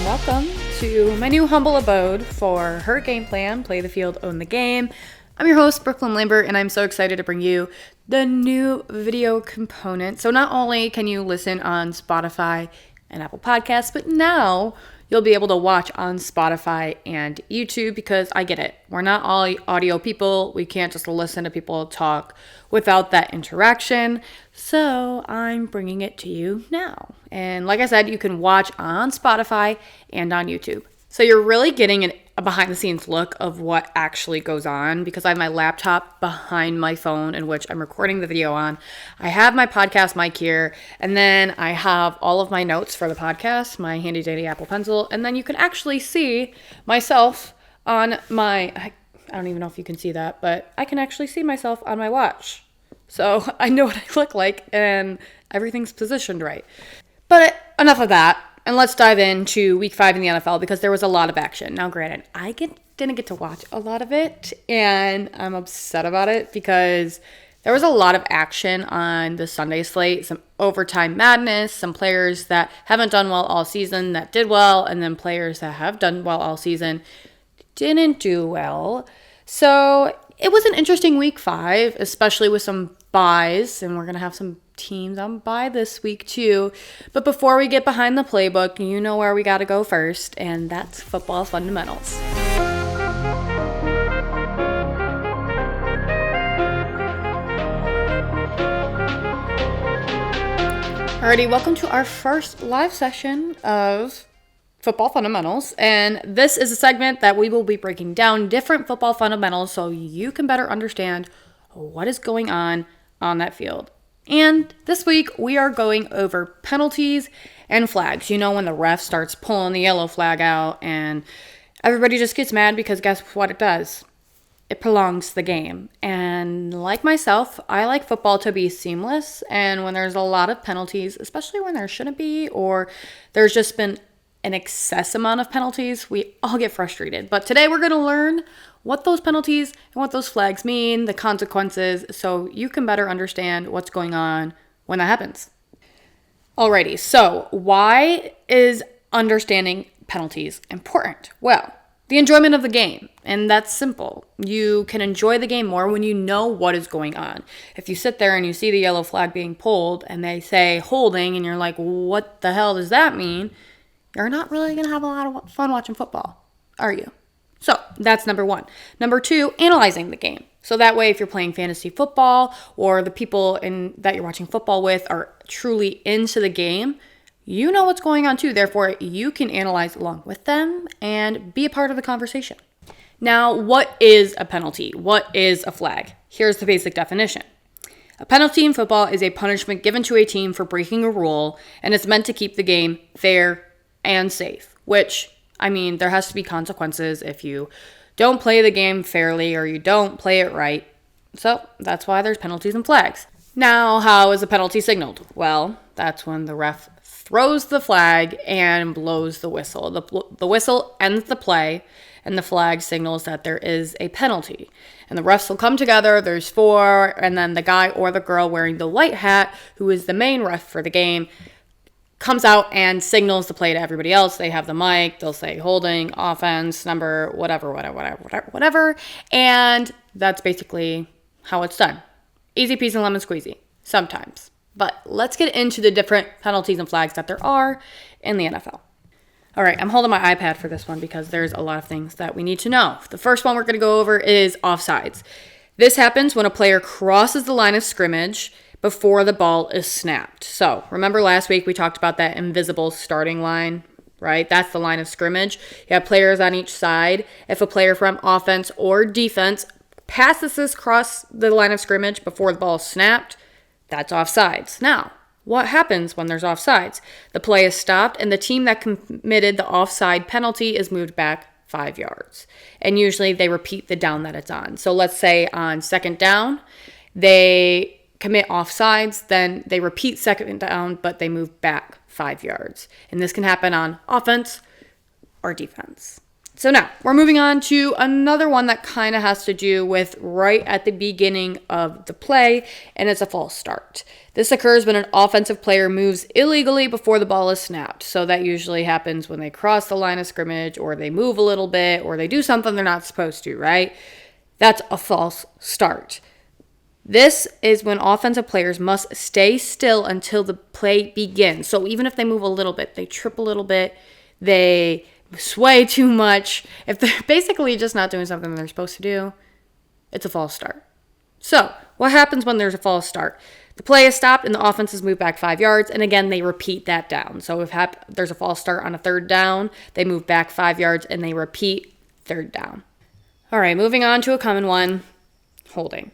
welcome to my new humble abode for her game plan, Play the Field, Own the Game. I'm your host, Brooklyn Lambert, and I'm so excited to bring you the new video component. So not only can you listen on Spotify and Apple Podcasts, but now you'll be able to watch on Spotify and YouTube, because I get it. We're not all audio people. We can't just listen to people talk without that interaction. So I'm bringing it to you now. And like I said, you can watch on Spotify and on YouTube. So you're really getting a behind the scenes look of what actually goes on, because I have my laptop behind my phone in which I'm recording the video on. I have my podcast mic here, and then I have all of my notes for the podcast, my handy dandy Apple Pencil, and then you can actually see myself on my, I don't even know if you can see that, but I can actually see myself on my watch. So I know what I look like, and everything's positioned right. But enough of that. And let's dive into week 5 in the NFL, because there was a lot of action. Now, granted, I didn't get to watch a lot of it, and I'm upset about it because there was a lot of action on the Sunday slate, some overtime madness, some players that haven't done well all season that did well, and then players that have done well all season didn't do well. So it was an interesting week 5, especially with some buys, and we're going to have some teams on bye this week too. But before we get behind the playbook, you know where we got to go first, and that's football fundamentals. Alrighty, welcome to our first live session of football fundamentals, and this is a segment that we will be breaking down different football fundamentals so you can better understand what is going on that field. And this week, we are going over penalties and flags. You know, when the ref starts pulling the yellow flag out and everybody just gets mad, because guess what it does? It prolongs the game. And like myself, I like football to be seamless. And when there's a lot of penalties, especially when there shouldn't be, or there's just been an excess amount of penalties, we all get frustrated. But today we're going to learn what those penalties and what those flags mean, the consequences, so you can better understand what's going on when that happens. Alrighty, so why is understanding penalties important? Well, the enjoyment of the game, and that's simple. You can enjoy the game more when you know what is going on. If you sit there and you see the yellow flag being pulled and they say holding, and you're like, what the hell does that mean? You're not really going to have a lot of fun watching football, are you? So that's number 1. Number 2, analyzing the game. So that way, if you're playing fantasy football or the people that you're watching football with are truly into the game, you know what's going on too. Therefore, you can analyze along with them and be a part of the conversation. Now, what is a penalty? What is a flag? Here's the basic definition. A penalty in football is a punishment given to a team for breaking a rule, and it's meant to keep the game fair and safe, which, I mean, there has to be consequences if you don't play the game fairly or you don't play it right. So that's why there's penalties and flags. Now, how is a penalty signaled? Well, that's when the ref throws the flag and blows the whistle. The whistle ends the play, and the flag signals that there is a penalty. And the refs will come together, there's 4, and then the guy or the girl wearing the white hat, who is the main ref for the game, comes out and signals the play to everybody else. They have the mic, they'll say holding, offense, number, whatever. And that's basically how it's done. Easy peasy lemon squeezy, sometimes. But let's get into the different penalties and flags that there are in the NFL. All right, I'm holding my iPad for this one because there's a lot of things that we need to know. The first one we're going to go over is offsides. This happens when a player crosses the line of scrimmage before the ball is snapped. So remember last week we talked about that invisible starting line, right? That's the line of scrimmage. You have players on each side. If a player from offense or defense passes this across the line of scrimmage before the ball is snapped, that's offsides. Now, what happens when there's offsides? The play is stopped, and the team that committed the offside penalty is moved back 5 yards. And usually they repeat the down that it's on. So let's say on second down, they commit offsides, then they repeat second down, but they move back 5 yards. And this can happen on offense or defense. So now we're moving on to another one that kind of has to do with right at the beginning of the play, and it's a false start. This occurs when an offensive player moves illegally before the ball is snapped. So that usually happens when they cross the line of scrimmage, or they move a little bit, or they do something they're not supposed to, right? That's a false start. This is when offensive players must stay still until the play begins. So even if they move a little bit, they trip a little bit, they sway too much, if they're basically just not doing something they're supposed to do, it's a false start. So what happens when there's a false start? The play is stopped and the offense is moved back 5 yards, and again they repeat that down. So if there's a false start on a third down, they move back 5 yards and they repeat third down. All right, moving on to a common one, holding.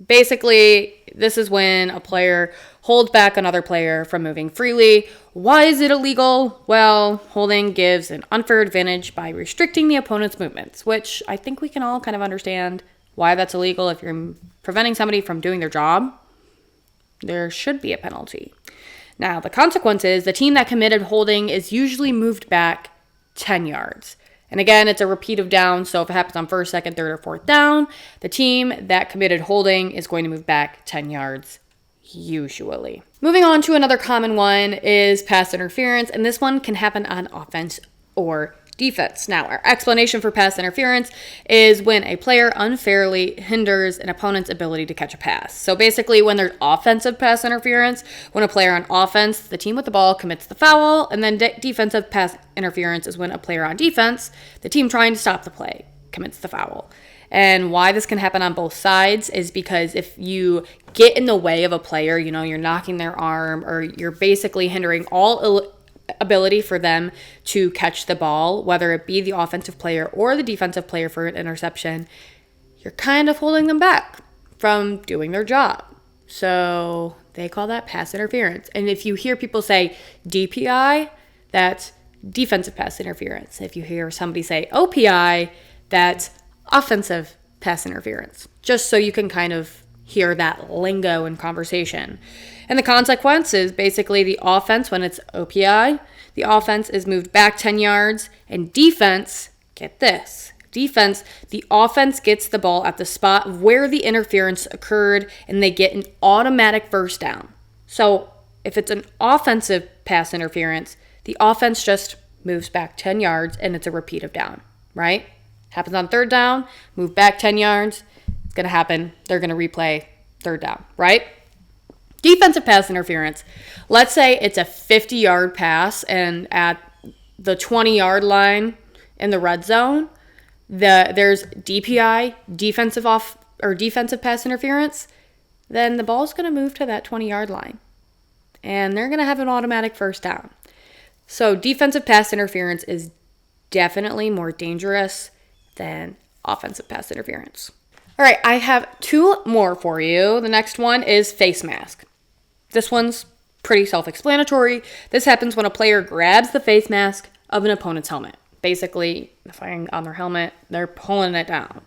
Basically, this is when a player holds back another player from moving freely. Why is it illegal? Well, holding gives an unfair advantage by restricting the opponent's movements, which I think we can all kind of understand why that's illegal. If you're preventing somebody from doing their job, there should be a penalty. Now, the consequence is the team that committed holding is usually moved back 10 yards. And again, it's a repeat of down, so if it happens on first, second, third, or fourth down, the team that committed holding is going to move back 10 yards, usually. Moving on to another common one is pass interference, and this one can happen on offense or defense. Now, our explanation for pass interference is when a player unfairly hinders an opponent's ability to catch a pass. So basically, when there's offensive pass interference, when a player on offense, the team with the ball, commits the foul, and then defensive pass interference is when a player on defense, the team trying to stop the play, commits the foul. And why this can happen on both sides is because if you get in the way of a player, you're knocking their arm, or you're basically hindering all ability for them to catch the ball, whether it be the offensive player or the defensive player for an interception, you're kind of holding them back from doing their job. So they call that pass interference. And if you hear people say DPI, that's defensive pass interference. If you hear somebody say OPI, that's offensive pass interference. Just so you can kind of hear that lingo in conversation. And the consequence is basically the offense, when it's OPI, the offense is moved back 10 yards, and defense, get this, the offense gets the ball at the spot where the interference occurred, and they get an automatic first down. So if it's an offensive pass interference, the offense just moves back 10 yards, and it's a repeat of down, right? Happens on third down, move back 10 yards, it's going to happen. They're going to replay third down, right? Defensive pass interference. Let's say it's a 50-yard pass, and at the 20-yard line in the red zone, there's DPI, defensive pass interference. Then the ball's going to move to that 20-yard line, and they're going to have an automatic first down. So defensive pass interference is definitely more dangerous than offensive pass interference. All right, I have two more for you. The next one is face mask. This one's pretty self-explanatory. This happens when a player grabs the face mask of an opponent's helmet. Basically, firing on their helmet, they're pulling it down.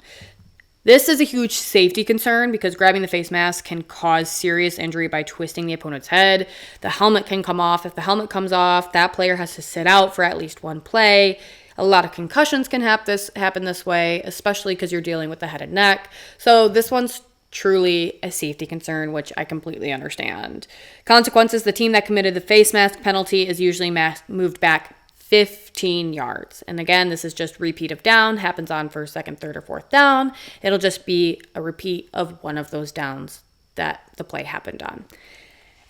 This is a huge safety concern because grabbing the face mask can cause serious injury by twisting the opponent's head. The helmet can come off. If the helmet comes off, that player has to sit out for at least one play. A lot of concussions can happen this way, especially because you're dealing with the head and neck. So this one's truly a safety concern, which I completely understand. Consequences, the team that committed the face mask penalty is usually moved back 15 yards. And again, this is just repeat of down, happens on first, second, third, or fourth down. It'll just be a repeat of one of those downs that the play happened on.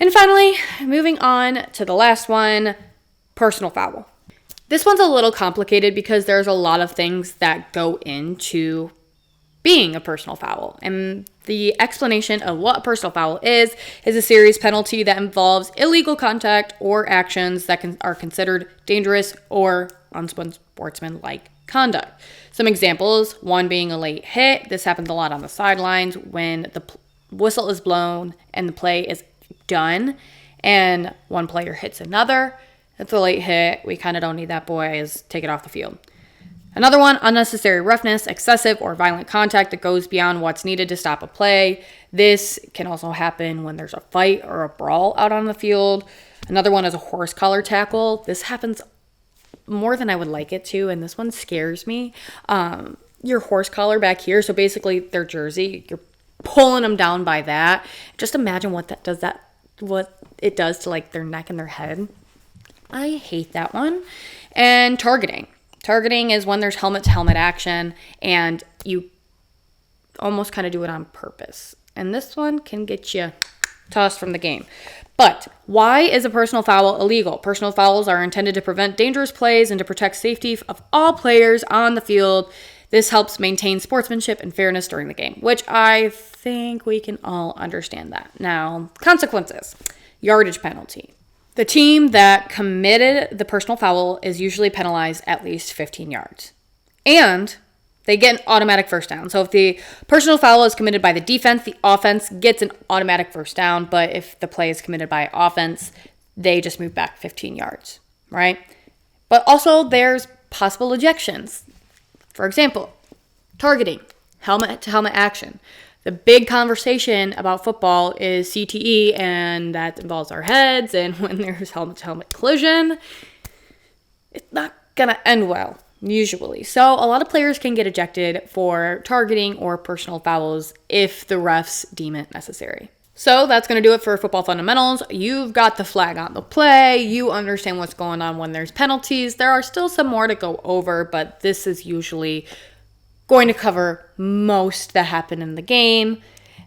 And finally, moving on to the last one, personal foul. This one's a little complicated because there's a lot of things that go into being a personal foul. And the explanation of what a personal foul is a serious penalty that involves illegal contact or actions that are considered dangerous or unsportsmanlike conduct. Some examples, one being a late hit. This happens a lot on the sidelines when the whistle is blown and the play is done and one player hits another. It's a late hit. We kind of don't need that boy. Take it off the field. Another one, unnecessary roughness, excessive or violent contact that goes beyond what's needed to stop a play. This can also happen when there's a fight or a brawl out on the field. Another one is a horse collar tackle. This happens more than I would like it to, and this one scares me. Your horse collar back here, so basically their jersey, you're pulling them down by that. Just imagine what it does to like their neck and their head. I hate that one. And targeting. Targeting is when there's helmet to helmet action and you almost kind of do it on purpose. And this one can get you tossed from the game. But why is a personal foul illegal? Personal fouls are intended to prevent dangerous plays and to protect safety of all players on the field. This helps maintain sportsmanship and fairness during the game, which I think we can all understand that. Now, consequences. Yardage penalty. The team that committed the personal foul is usually penalized at least 15 yards. And they get an automatic first down. So if the personal foul is committed by the offense gets an automatic first down. But if the play is committed by offense, they just move back 15 yards, right? But also there's possible ejections. For example, targeting, helmet-to-helmet action. The big conversation about football is CTE, and that involves our heads. And when there's helmet-to-helmet collision, it's not going to end well, usually. So a lot of players can get ejected for targeting or personal fouls if the refs deem it necessary. So that's going to do it for football fundamentals. You've got the flag on the play. You understand what's going on when there's penalties. There are still some more to go over, but this is usually going to cover most that happen in the game.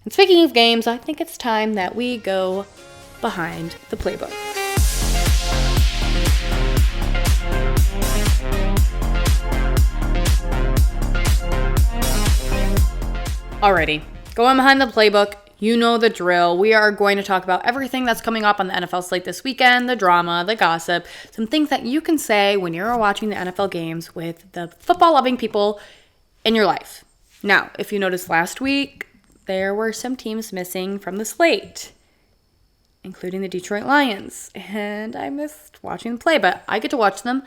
And speaking of games, I think it's time that we go behind the playbook. Alrighty, going behind the playbook, you know the drill. We are going to talk about everything that's coming up on the NFL slate this weekend, the drama, the gossip, some things that you can say when you're watching the NFL games with the football-loving people in your life. Now, if you noticed last week, there were some teams missing from the slate, including the Detroit Lions, and I missed watching them play, but I get to watch them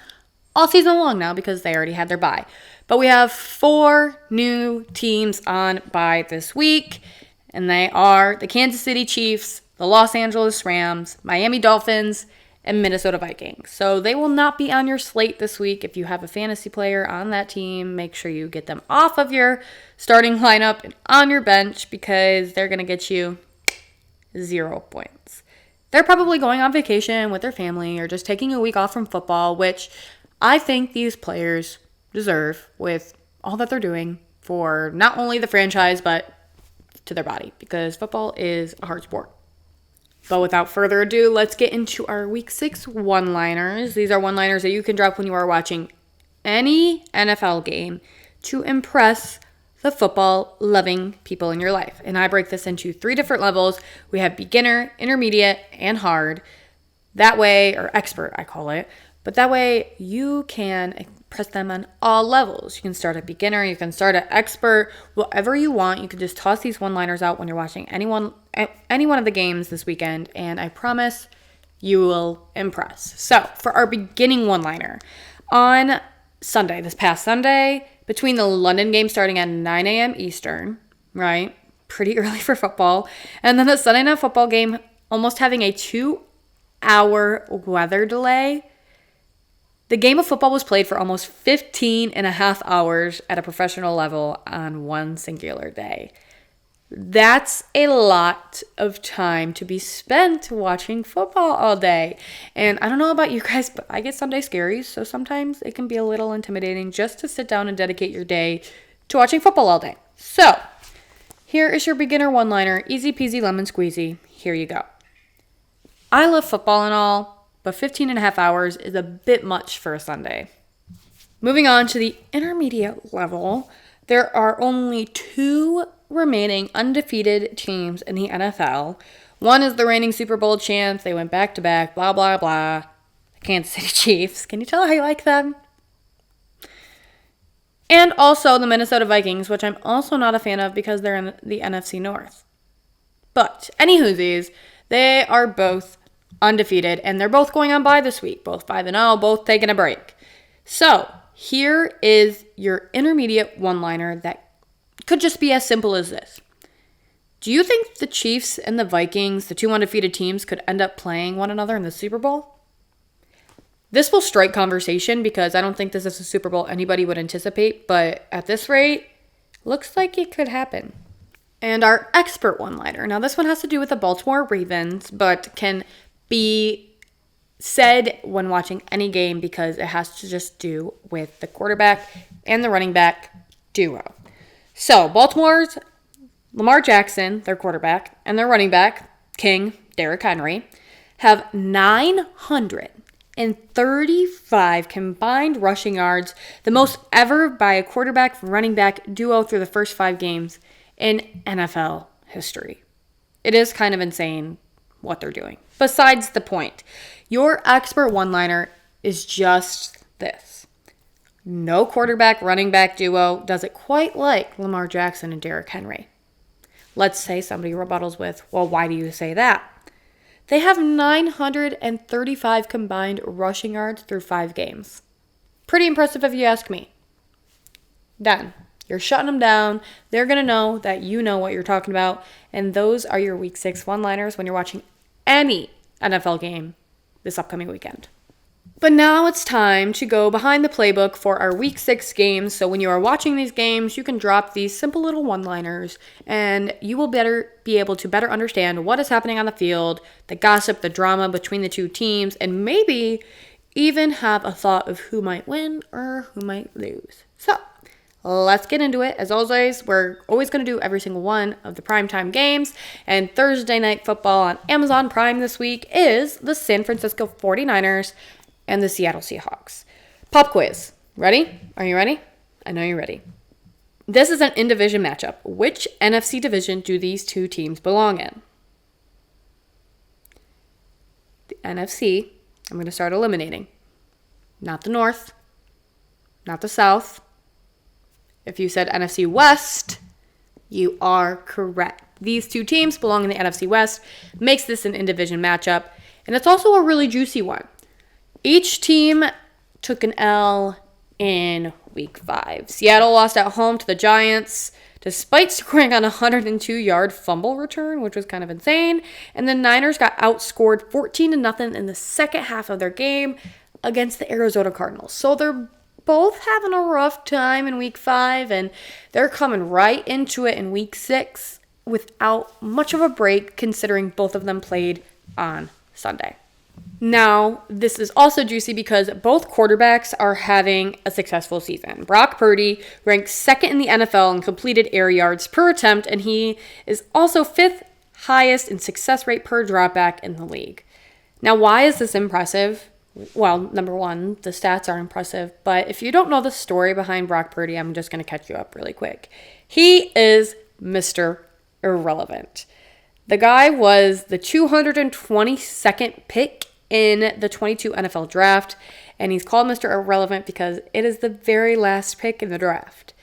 all season long now because they already had their bye. But we have 4 new teams on bye this week, and they are the Kansas City Chiefs, the Los Angeles Rams, Miami Dolphins, and Minnesota Vikings. So they will not be on your slate this week. If you have a fantasy player on that team, make sure you get them off of your starting lineup and on your bench because they're going to get you 0 points. They're probably going on vacation with their family or just taking a week off from football, which I think these players deserve with all that they're doing for not only the franchise, but to their body because football is a hard sport. But without further ado, let's get into our Week 6 one-liners. These are one-liners that you can drop when you are watching any NFL game to impress the football-loving people in your life. And I break this into 3 different levels. We have beginner, intermediate, and hard. That way, or expert, I call it. But that way, you can impress them on all levels. You can start at beginner, you can start at expert, whatever you want. You can just toss these one-liners out when you're watching any one of the games this weekend, and I promise you will impress. So, for our beginning one-liner, on Sunday, this past Sunday, between the London game starting at 9 a.m. Eastern, right? Pretty early for football, and then the Sunday Night Football game almost having a 2-hour weather delay. The game of football was played for almost 15 and a half hours at a professional level on one singular day. That's a lot of time to be spent watching football all day. And I don't know about you guys, but I get Sunday scaries, so sometimes it can be a little intimidating just to sit down and dedicate your day to watching football all day. So, here is your beginner one-liner, easy peasy lemon squeezy. Here you go. I love football and all, but 15 and a half hours is a bit much for a Sunday. Moving on to the intermediate level, there are only 2 remaining undefeated teams in the NFL. One is the reigning Super Bowl champs. They went back-to-back, blah, blah, blah. The Kansas City Chiefs. Can you tell I like them? And also the Minnesota Vikings, which I'm also not a fan of because they're in the NFC North. But, anywhoosies, they are both undefeated, and they're both going on bye this week. Both 5-0, both taking a break. So, here is your intermediate one-liner that could just be as simple as this. Do you think the Chiefs and the Vikings, the 2 undefeated teams, could end up playing one another in the Super Bowl? This will strike conversation because I don't think this is a Super Bowl anybody would anticipate, but at this rate, looks like it could happen. And our expert one-liner. Now, this one has to do with the Baltimore Ravens, but can be said when watching any game because it has to just do with the quarterback and the running back duo. So, Baltimore's Lamar Jackson, their quarterback, and their running back, King Derrick Henry, have 935 combined rushing yards, the most ever by a quarterback running back duo through the first 5 games in NFL history. It is kind of insane what they're doing. Besides the point, your expert one-liner is just this. No quarterback running back duo does it quite like Lamar Jackson and Derrick Henry. Let's say somebody rebuttals with, well, why do you say that? They have 935 combined rushing yards through 5 games. Pretty impressive if you ask me. Done. You're shutting them down. They're going to know that you know what you're talking about. And those are your Week 6 one-liners when you're watching any NFL game this upcoming weekend. But now it's time to go behind the playbook for our Week 6 games. So when you are watching these games, you can drop these simple little one-liners and you will be able to better understand what is happening on the field, the gossip, the drama between the two teams, and maybe even have a thought of who might win or who might lose. So let's get into it. As always, we're always going to do every single one of the primetime games. And Thursday Night Football on Amazon Prime this week is the San Francisco 49ers and the Seattle Seahawks. Pop quiz. Ready? Are you ready? I know you're ready. This is an in-division matchup. Which NFC division do these two teams belong in? The NFC, I'm going to start eliminating. Not the North. Not the South. If you said NFC West, you are correct. These two teams belong in the NFC West. Makes this an in-division matchup. And it's also a really juicy one. Each team took an L in Week 5. Seattle lost at home to the Giants despite scoring on a 102-yard fumble return, which was kind of insane. And the Niners got outscored 14-0 in the second half of their game against the Arizona Cardinals. So they're both having a rough time in Week 5, and they're coming right into it in Week 6 without much of a break, considering both of them played on Sunday. Now, this is also juicy because both quarterbacks are having a successful season. Brock Purdy ranked second in the NFL in completed air yards per attempt, and he is also 5th highest in success rate per dropback in the league. Now, why is this impressive? Well, number one, the stats are impressive, but if you don't know the story behind Brock Purdy, I'm just going to catch you up really quick. He is Mr. Irrelevant. The guy was the 222nd pick in the 22 NFL draft, and he's called Mr. Irrelevant because it is the very last pick in the draft.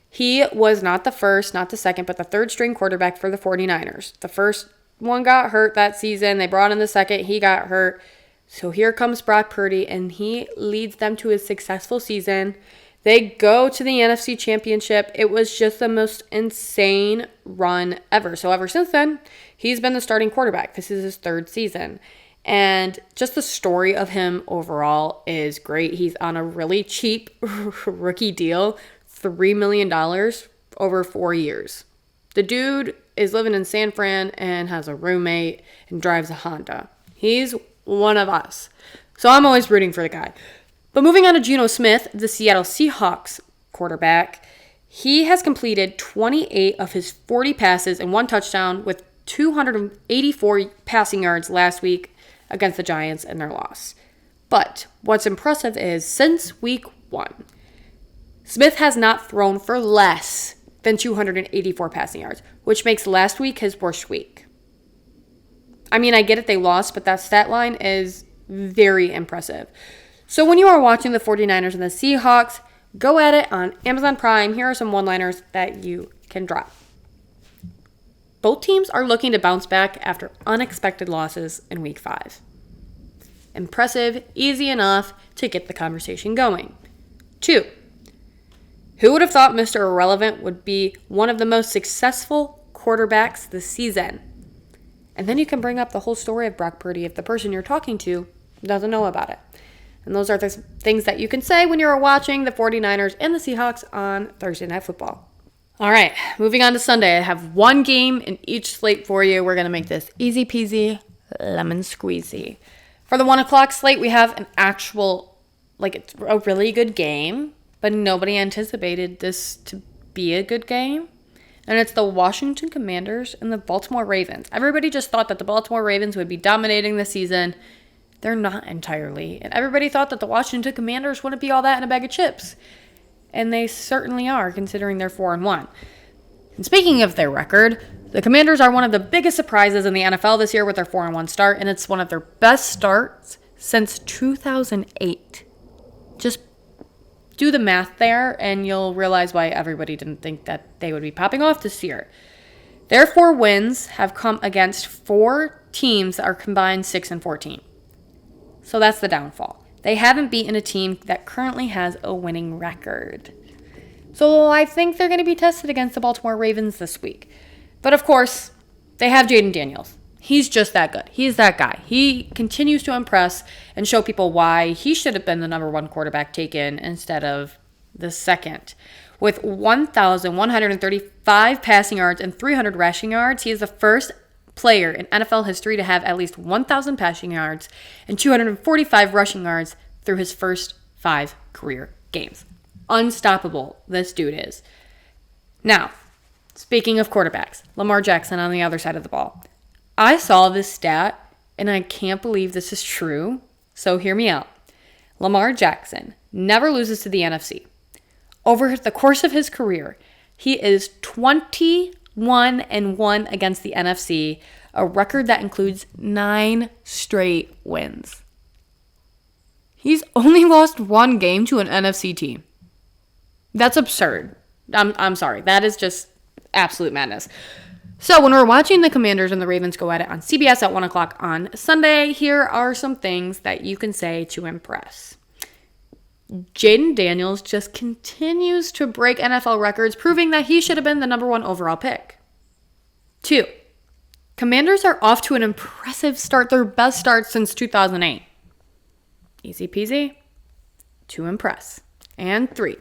He was not the first, not the second, but the third string quarterback for the 49ers. The first one got hurt that season. They brought in the second. He got hurt. So here comes Brock Purdy, and he leads them to a successful season. They go to the NFC Championship. It was just the most insane run ever. So ever since then, he's been the starting quarterback. This is his 3rd season. And just the story of him overall is great. He's on a really cheap rookie deal, $3 million over 4 years. The dude is living in San Fran and has a roommate and drives a Honda. He's one of us. So I'm always rooting for the guy. But moving on to Geno Smith, the Seattle Seahawks quarterback, he has completed 28 of his 40 passes and 1 touchdown with 284 passing yards last week against the Giants in their loss. But what's impressive is since Week 1, Smith has not thrown for less than 284 passing yards, which makes last week his worst week. I mean, I get it, they lost, but that stat line is very impressive. So when you are watching the 49ers and the Seahawks, go at it on Amazon Prime. Here are some one-liners that you can drop. Both teams are looking to bounce back after unexpected losses in Week 5. Impressive, easy enough to get the conversation going. 2. Who would have thought Mr. Irrelevant would be one of the most successful quarterbacks this season? And then you can bring up the whole story of Brock Purdy if the person you're talking to doesn't know about it. And those are the things that you can say when you're watching the 49ers and the Seahawks on Thursday Night Football. All right, moving on to Sunday. I have one game in each slate for you. We're going to make this easy peasy, lemon squeezy. For the 1 o'clock slate, we have an actual, it's a really good game, but nobody anticipated this to be a good game. And it's the Washington Commanders and the Baltimore Ravens. Everybody just thought that the Baltimore Ravens would be dominating the season. They're not entirely. And everybody thought that the Washington Commanders wouldn't be all that in a bag of chips. And they certainly are, considering they're 4-1. And speaking of their record, the Commanders are one of the biggest surprises in the NFL this year with their 4-1 start, and it's one of their best starts since 2008. Just do the math there, and you'll realize why everybody didn't think that they would be popping off this year. Their 4 wins have come against 4 teams that are combined 6-14. So that's the downfall. They haven't beaten a team that currently has a winning record. So I think they're going to be tested against the Baltimore Ravens this week. But of course, they have Jaden Daniels. He's just that good. He's that guy. He continues to impress and show people why he should have been the number 1 quarterback taken instead of the second. With 1,135 passing yards and 300 rushing yards, he is the first player in NFL history to have at least 1,000 passing yards and 245 rushing yards through his first 5 career games. Unstoppable, this dude is. Now, speaking of quarterbacks, Lamar Jackson on the other side of the ball. I saw this stat, and I can't believe this is true, so hear me out. Lamar Jackson never loses to the NFC. Over the course of his career, he is 21-1 against the NFC, a record that includes 9 straight wins. He's only lost 1 game to an NFC team. That's absurd. I'm sorry. That is just absolute madness. So when we're watching the Commanders and the Ravens go at it on CBS at 1 o'clock on Sunday, here are some things that you can say to impress. Jaden Daniels just continues to break NFL records, proving that he should have been the number 1 overall pick. 2, Commanders are off to an impressive start, their best start since 2008. Easy peasy, to impress. And 3,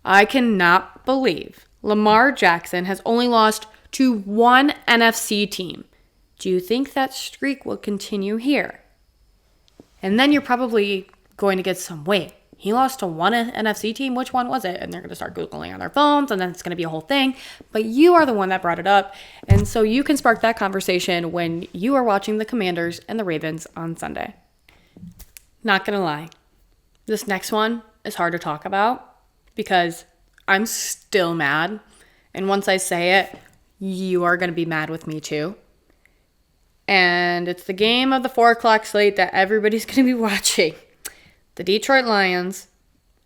I cannot believe Lamar Jackson has only lost to 1 NFC team. Do you think that streak will continue here? And then you're probably going to get some, wait, he lost to 1 NFC team? Which one was it? And they're going to start Googling on their phones, and then it's going to be a whole thing. But you are the one that brought it up. And so you can spark that conversation when you are watching the Commanders and the Ravens on Sunday. Not going to lie. This next one is hard to talk about because I'm still mad. And once I say it, you are going to be mad with me too. And it's the game of the 4 o'clock slate that everybody's going to be watching. The Detroit Lions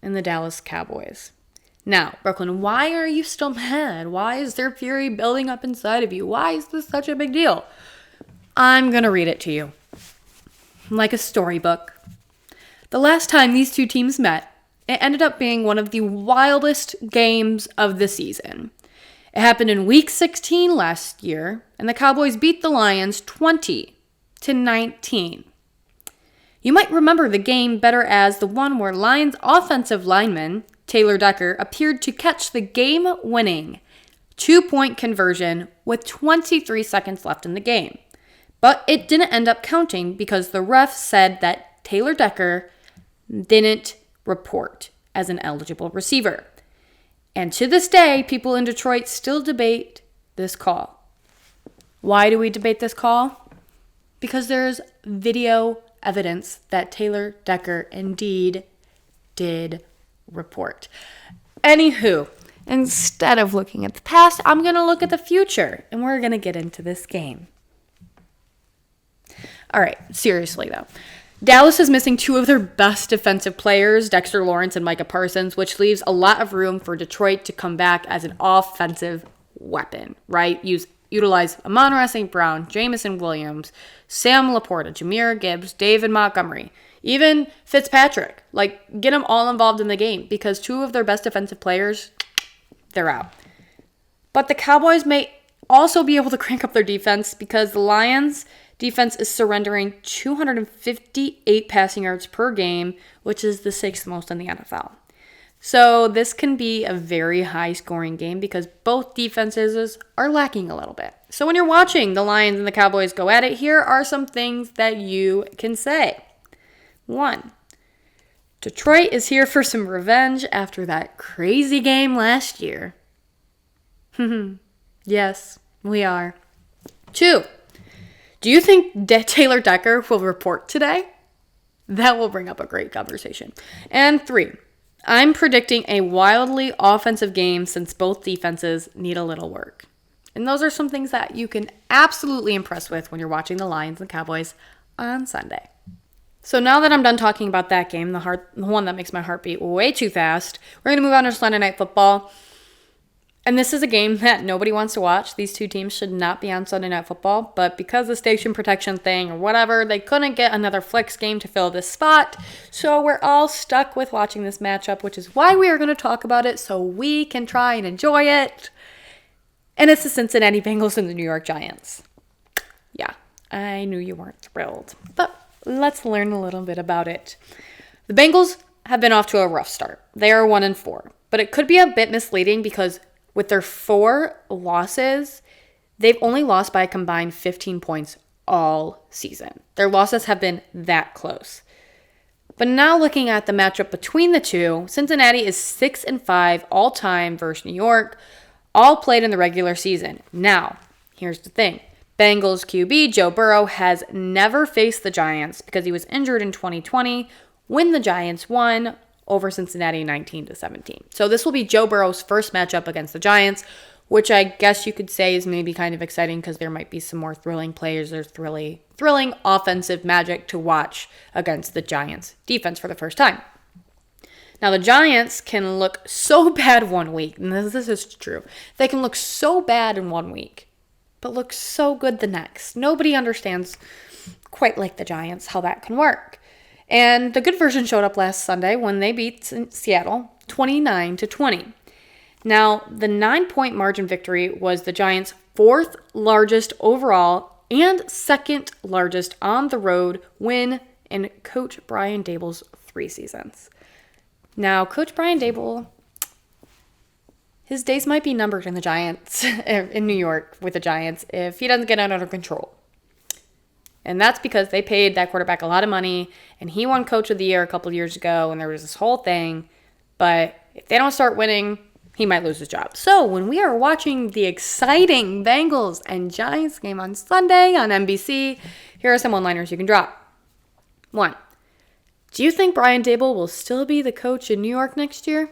and the Dallas Cowboys. Now, Brooklyn, why are you still mad? Why is there fury building up inside of you? Why is this such a big deal? I'm going to read it to you. Like a storybook. The last time these 2 teams met, it ended up being one of the wildest games of the season. It happened in Week 16 last year, and the Cowboys beat the Lions 20-19. You might remember the game better as the one where Lions offensive lineman Taylor Decker appeared to catch the game-winning 2-point conversion with 23 seconds left in the game. But it didn't end up counting because the ref said that Taylor Decker didn't report as an eligible receiver. And to this day, people in Detroit still debate this call. Why do we debate this call? Because there's video evidence that Taylor Decker indeed did report. Anywho, instead of looking at the past, I'm going to look at the future, and we're going to get into this game. All right, seriously though. Dallas is missing 2 of their best defensive players, Dexter Lawrence and Micah Parsons, which leaves a lot of room for Detroit to come back as an offensive weapon, right? Utilize Amon-Ra St. Brown, Jamison Williams, Sam Laporta, Jahmyr Gibbs, David Montgomery, even Fitzpatrick. Get them all involved in the game because 2 of their best defensive players, they're out. But the Cowboys may also be able to crank up their defense because the Lions Defense is surrendering 258 passing yards per game, which is the 6th most in the NFL. So this can be a very high scoring game because both defenses are lacking a little bit. So when you're watching the Lions and the Cowboys go at it, here are some things that you can say. 1, Detroit is here for some revenge after that crazy game last year. Yes, we are. 2, do you think Taylor Decker will report today? That will bring up a great conversation. And 3, I'm predicting a wildly offensive game since both defenses need a little work. And those are some things that you can absolutely impress with when you're watching the Lions and Cowboys on Sunday. So now that I'm done talking about that game, the one that makes my heart beat way too fast, we're going to move on to Sunday Night Football. And this is a game that nobody wants to watch. These two teams should not be on Sunday Night Football. But because of station protection thing or whatever, they couldn't get another flex game to fill this spot. So we're all stuck with watching this matchup, which is why we are going to talk about it so we can try and enjoy it. And it's the Cincinnati Bengals and the New York Giants. Yeah, I knew you weren't thrilled. But let's learn a little bit about it. The Bengals have been off to a rough start. They are 1-4. But it could be a bit misleading because with their 4 losses, they've only lost by a combined 15 points all season. Their losses have been that close. But now looking at the matchup between the two, Cincinnati is 6-5 all time versus New York, all played in the regular season. Now, here's the thing. Bengals QB Joe Burrow has never faced the Giants because he was injured in 2020 when the Giants won over Cincinnati 19-17. So this will be Joe Burrow's first matchup against the Giants, which I guess you could say is maybe kind of exciting because there might be some more thrilling plays. There's thrilling offensive magic to watch against the Giants defense for the first time. Now the Giants can look so bad one week, and this is true. They can look so bad in one week, but look so good the next. Nobody understands quite like the Giants how that can work. And the good version showed up last Sunday when they beat Seattle 29-20. Now, the 9-point margin victory was the Giants' 4th largest overall and 2nd largest on the road win in Coach Brian Daboll's 3 seasons. Now, Coach Brian Daboll, his days might be numbered in the Giants, in New York with the Giants, if he doesn't get it under control. And that's because they paid that quarterback a lot of money, and he won Coach of the Year a couple years ago, and there was this whole thing. But if they don't start winning, he might lose his job. So when we are watching the exciting Bengals and Giants game on Sunday on NBC, here are some one-liners you can drop. 1, do you think Brian Daboll will still be the coach in New York next year?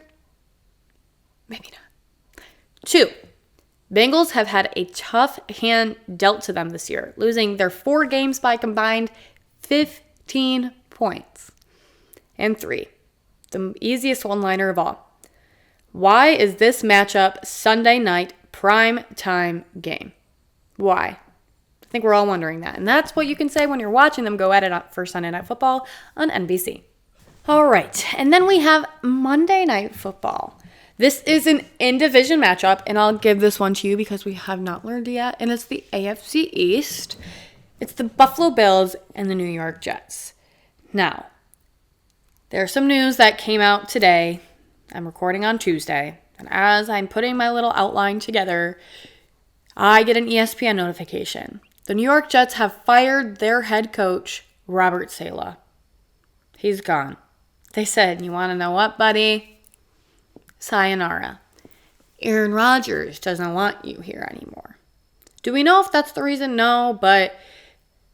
Maybe not. 2, Bengals have had a tough hand dealt to them this year, losing their 4 games by combined 15 points. And 3, the easiest one-liner of all. Why is this matchup Sunday night prime time game? Why? I think we're all wondering that. And that's what you can say when you're watching them go at it for Sunday Night Football on NBC. All right, and then we have Monday Night Football. This is an in-division matchup, and I'll give this one to you because we have not learned it yet, and it's the AFC East. It's the Buffalo Bills and the New York Jets. Now, there's some news that came out today. I'm recording on Tuesday, and as I'm putting my little outline together, I get an ESPN notification. The New York Jets have fired their head coach, Robert Saleh. He's gone. They said, you want to know what, buddy? Sayonara. Aaron Rodgers doesn't want you here anymore. Do we know if that's the reason? No, but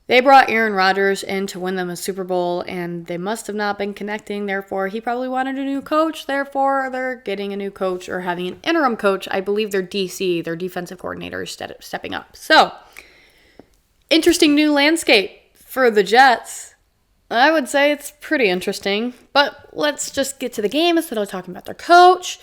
they brought Aaron Rodgers in to win them a Super Bowl, and they must have not been connecting. Therefore, he probably wanted a new coach. Therefore, they're getting a new coach or having an interim coach. I believe their DC, their defensive coordinator, is stepping up. So, interesting new landscape for the Jets. I would say it's pretty interesting, but let's just get to the game instead of talking about their coach.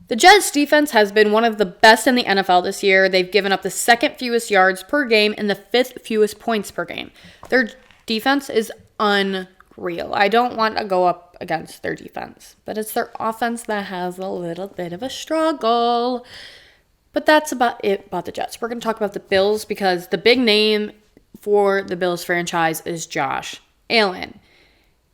The Jets defense has been one of the best in the NFL this year. They've given up the 2nd fewest yards per game and the 5th fewest points per game. Their defense is unreal. I don't want to go up against their defense, but it's their offense that has a little bit of a struggle. But that's about it about the Jets. We're going to talk about the Bills because the big name for the Bills franchise is Josh Allen.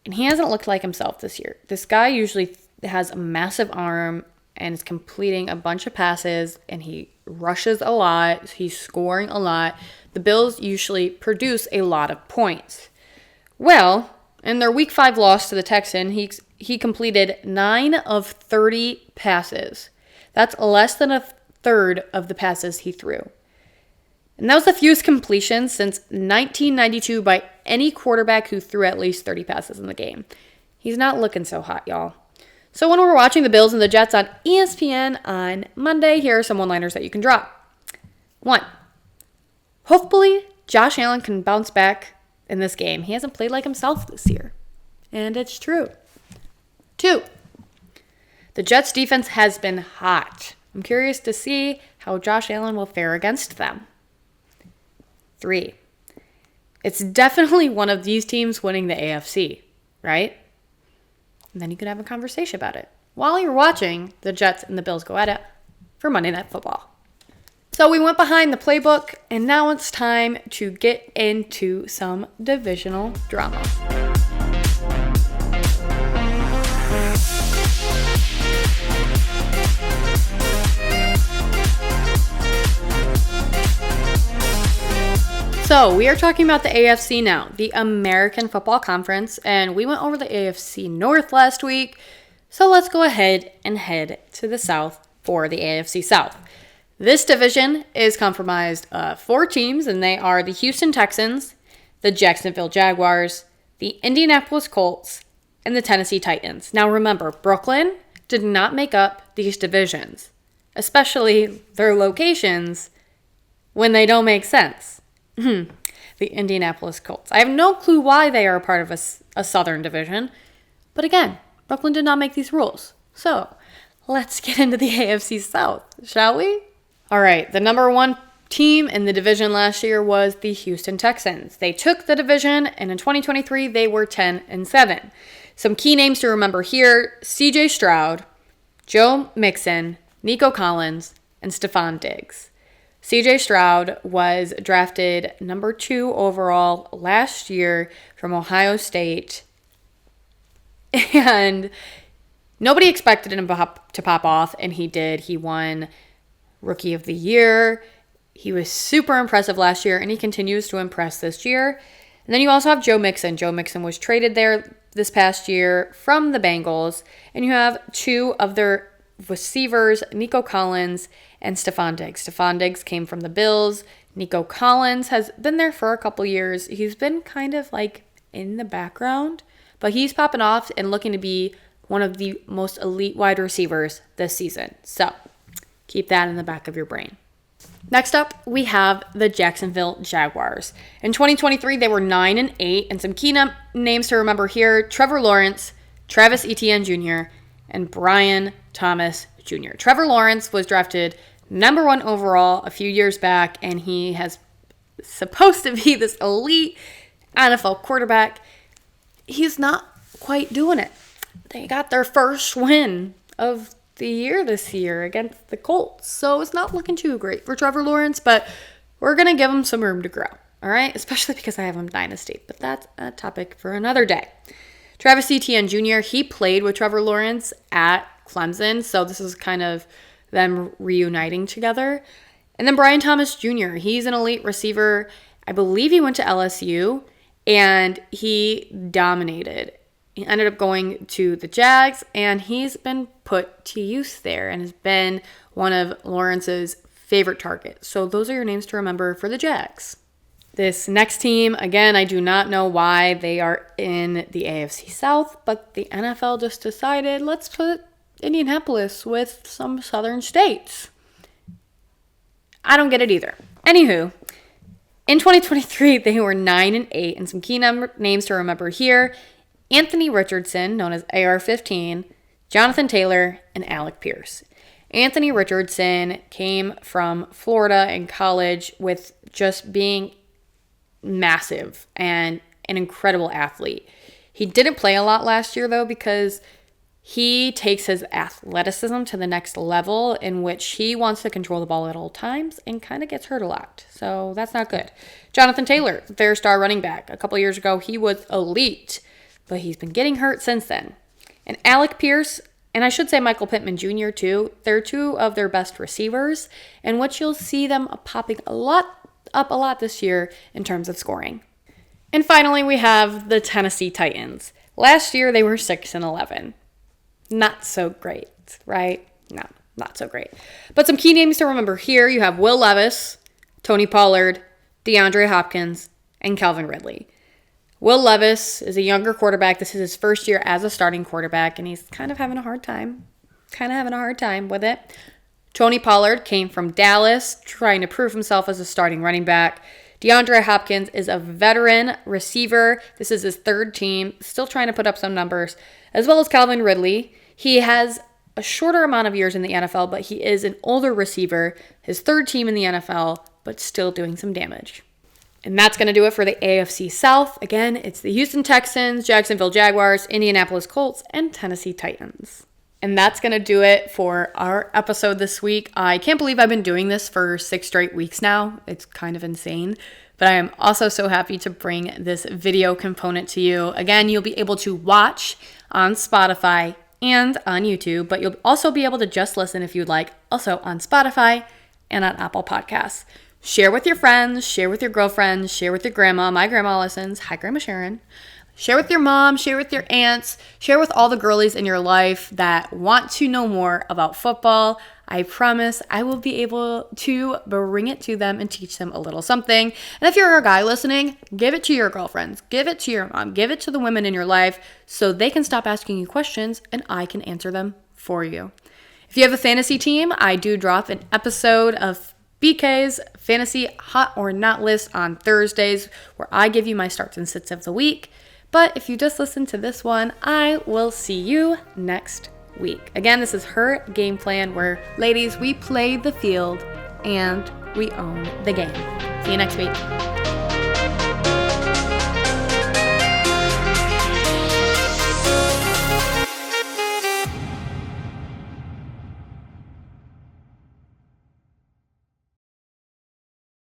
And he hasn't looked like himself this year. This guy usually has a massive arm and is completing a bunch of passes, and he rushes a lot. He's scoring a lot. The Bills usually produce a lot of points. Well, in their Week 5 loss to the Texans, he completed 9 of 30 passes. That's less than a third of the passes he threw. And that was the fewest completions since 1992 by any quarterback who threw at least 30 passes in the game. He's not looking so hot, y'all. So when we're watching the Bills and the Jets on ESPN on Monday, here are some one-liners that you can drop. 1. Hopefully, Josh Allen can bounce back in this game. He hasn't played like himself this year. And it's true. 2. The Jets defense has been hot. I'm curious to see how Josh Allen will fare against them. 3. It's definitely one of these teams winning the AFC, right? And then you can have a conversation about it while you're watching the Jets and the Bills go at it for Monday Night Football. So we went behind the playbook, and now it's time to get into some divisional drama. So we are talking about the AFC now, the American Football Conference, and we went over the AFC North last week. So let's go ahead and head to the South for the AFC South. This division is comprised of 4 teams, and they are the Houston Texans, the Jacksonville Jaguars, the Indianapolis Colts, and the Tennessee Titans. Now remember, Brooklyn did not make up these divisions, especially their locations when they don't make sense. The Indianapolis Colts. I have no clue why they are a part of a Southern division. But again, Brooklyn did not make these rules. So let's get into the AFC South, shall we? All right, the number 1 team in the division last year was the Houston Texans. They took the division, and in 2023, they were 10-7. Some key names to remember here: C.J. Stroud, Joe Mixon, Nico Collins, and Stephon Diggs. C.J. Stroud was drafted number 2 overall last year from Ohio State, and nobody expected him to pop off, and he did. He won Rookie of the Year. He was super impressive last year, and he continues to impress this year. And then you also have Joe Mixon. Joe Mixon was traded there this past year from the Bengals, and you have 2 of their receivers, Nico Collins and Stephon Diggs. Stephon Diggs came from the Bills. Nico Collins has been there for a couple years. He's been kind of like in the background, but he's popping off and looking to be one of the most elite wide receivers this season. So keep that in the back of your brain. Next up, we have the Jacksonville Jaguars. In 2023, they were 9-8, and some key names to remember here: Trevor Lawrence, Travis Etienne Jr., and Brian Thomas Jr. Trevor Lawrence was drafted number 1 overall a few years back, and he has supposed to be this elite NFL quarterback. He's not quite doing it. They got their first win of the year this year against the Colts, so it's not looking too great for Trevor Lawrence, but we're going to give him some room to grow, all right? Especially because I have him dynasty, but that's a topic for another day. Travis Etienne Jr., he played with Trevor Lawrence at Clemson, so this is kind of them reuniting together. And then Brian Thomas Jr., he's an elite receiver. I believe he went to LSU, and he dominated. He ended up going to the Jags, and he's been put to use there and has been one of Lawrence's favorite targets. So those are your names to remember for the Jags. This next team, again, I do not know why they are in the AFC South, but the NFL just decided, let's put Indianapolis with some southern states. I don't get it either. Anywho, in 2023, they were 9-8, and some key names to remember here: Anthony Richardson, known as AR-15, Jonathan Taylor, and Alec Pierce. Anthony Richardson came from Florida in college with just being massive and an incredible athlete. He didn't play a lot last year, though, because He takes his athleticism to the next level, in which he wants to control the ball at all times and kind of gets hurt a lot. So that's not good. Jonathan Taylor, their star running back. A couple years ago, he was elite, but he's been getting hurt since then. And Alec Pierce, and I should say Michael Pittman Jr. too, they're two of their best receivers, and what you'll see them popping up a lot this year in terms of scoring. And finally, we have the Tennessee Titans. Last year, they were 6-11. Not so great, right? No, not so great. But some key names to remember here. You have Will Levis, Tony Pollard, DeAndre Hopkins, and Calvin Ridley. Will Levis is a younger quarterback. This is his first year as a starting quarterback, and he's kind of having a hard time with it. Tony Pollard came from Dallas, trying to prove himself as a starting running back. DeAndre Hopkins is a veteran receiver. This is his third team, still trying to put up some numbers, as well as Calvin Ridley. He has a shorter amount of years in the NFL, but he is an older receiver, his third team in the NFL, but still doing some damage. And that's going to do it for the AFC South. Again, it's the Houston Texans, Jacksonville Jaguars, Indianapolis Colts, and Tennessee Titans. And that's going to do it for our episode this week. I can't believe I've been doing this for 6 straight weeks now. It's kind of insane. But I am also so happy to bring this video component to you. Again, you'll be able to watch on Spotify and on YouTube, but you'll also be able to just listen if you'd like, also on Spotify and on Apple Podcasts. Share with your friends, share with your girlfriends, share with your grandma. My grandma listens. Hi, Grandma Sharon. Share with your mom, share with your aunts, share with all the girlies in your life that want to know more about football. I promise I will be able to bring it to them and teach them a little something. And if you're a guy listening, give it to your girlfriends, give it to your mom, give it to the women in your life so they can stop asking you questions and I can answer them for you. If you have a fantasy team, I do drop an episode of BK's Fantasy Hot or Not List on Thursdays where I give you my starts and sits of the week. But if you just listen to this one, I will see you next week. Again, this is her game plan where, ladies, we play the field and we own the game. See you next week.